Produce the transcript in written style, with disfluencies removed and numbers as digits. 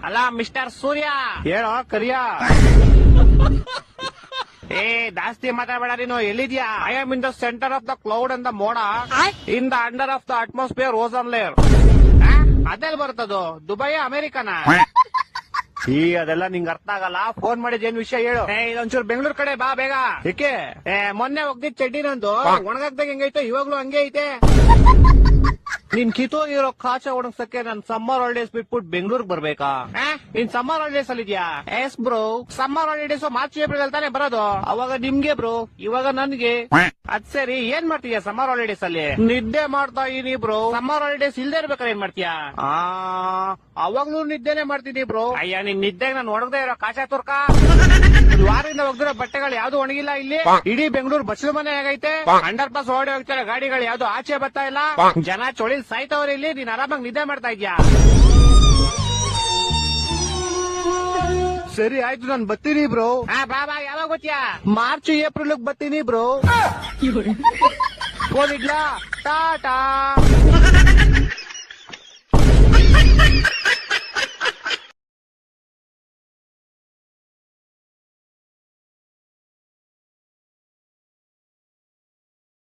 ಅಲ್ಲ ಮಿಸ್ಟರ್ ಸೂರ್ಯ ಹೇಳೋ ಕರಿಯ. ಏ ಜಾಸ್ತಿ ಮಾತಾಡಬೇಡ ನೀನು. ಎಲ್ಲಿದ್ಯಾ? I am in the centre of the cloud and the ಮೋಡ in the under of the atmosphere ozone layer. ಅದೆಲ್ಲ ಬರ್ತದು? ದುಬೈ ಅಮೆರಿಕನ? ಅದೆಲ್ಲ ನಿಂಗ್ ಅರ್ಥ ಆಗಲ್ಲ. ಫೋನ್ ಮಾಡಿದ್ ಏನ್ ವಿಷಯ ಹೇಳು. ಇದೊಂಚೂರು ಬೆಂಗಳೂರು ಕಡೆ ಬಾ ಬೇಗ. ಏಕೆ? ಮೊನ್ನೆ ಹೋಗ್ದಿದ್ ಚಡ್ಡಿ ನಂದು ಒಣಗಾಕ್ದಾಗ ಹೆಂಗೈತೆ ಇವಾಗ್ಲೂ ಹಂಗೆ ಐತೆ. ನಿನ್ ಕಿತ್ತೋಗಿರೋ ಕಾಚ ಒಣಗ್ಸಕ್ಕೆ ನನ್ ಸಮ್ಮರ್ ಹಾಲಿಡೇಸ್ ಬಿಟ್ಬಿಟ್ಟು ಬೆಂಗಳೂರಿಗೆ ಬರ್ಬೇಕಾ? ನೀನ್ ಸಮ್ಮರ್ ಹಾಲಿಡೇಸ್ ಅಲ್ಲಿ ಇದೆಯಾ? S bro. Summer holidays March April ಅಲ್ಲಿ ತಾನೇ ಬರೋದು. ಅವಾಗ ನಿಮ್ಗೆ ಬ್ರೋ, ಇವಾಗ ನನ್ಗೆ. ಅದ್ ಸರಿ, ಏನ್ ಮಾಡ್ತೀಯ ಸಮ್ಮರ್ ಹಾಲಿಡೇಸ್ ಅಲ್ಲಿ? ನಿದ್ದೆ ಮಾಡ್ತಾ ಇದೀನಿ ಬ್ರೋ. ಸಮ್ಮರ್ ಹಾಲಿಡೇಸ್ ಇಲ್ದೇ ಇರ್ಬೇಕಾದ್ರೆ ಏನ್ ಮಾಡ್ತೀಯಾ? ಅವಾಗ್ಲೂ ನಿದ್ದೆನೆ ಮಾಡ್ತೀನಿ ಬ್ರೋ. ಅಯ್ಯ ನಿನ್ ನಿದ್ದೆಗೆ ನಾನು ಒಣಗದೆ ಇರೋ ಕಾಚಾ ತುರ್ಕ. ವಾರದಿಂದ ಒಗ್ದಿರೋ ಬಟ್ಟೆಗಳು ಯಾವ್ದು ಒಣಗಿಲ್ಲ ಇಲ್ಲಿ. ಇಡೀ ಬೆಂಗಳೂರು ಬಸ್ಲು ಮನೆ ಆಗೈತೆ. ಅಂಡರ್ ಪಾಸ್ ಓಡಿ ಹೋಗ್ತಾರೆ ಗಾಡಿಗಳು, ಯಾವ್ದು ಆಚೆ ಬರ್ತಾ ಇಲ್ಲ. ಜನ ಚೊಳಿಲ್ ಸಾಯ್ತವ್ರೆ ಇಲ್ಲಿ. ನೀನ್ ಆರಾಮಾಗಿ ನಿದ್ದೆ ಮಾಡ್ತಾ ಇದ್ಯಾ? ಸರಿ ಆಯ್ತು, ನಾನ್ ಬರ್ತೀನಿ ಬ್ರೋ. ಬಾ ಬಾ. ಯಾವಾಗ ಗೊತ್ತ್ಯಾ? ಮಾರ್ಚ್ ಏಪ್ರಿಲ್ ಬರ್ತೀನಿ ಬ್ರೋ. ಫೋನ್ ಇಡ್ಲಾ? ಟಾಟಾ.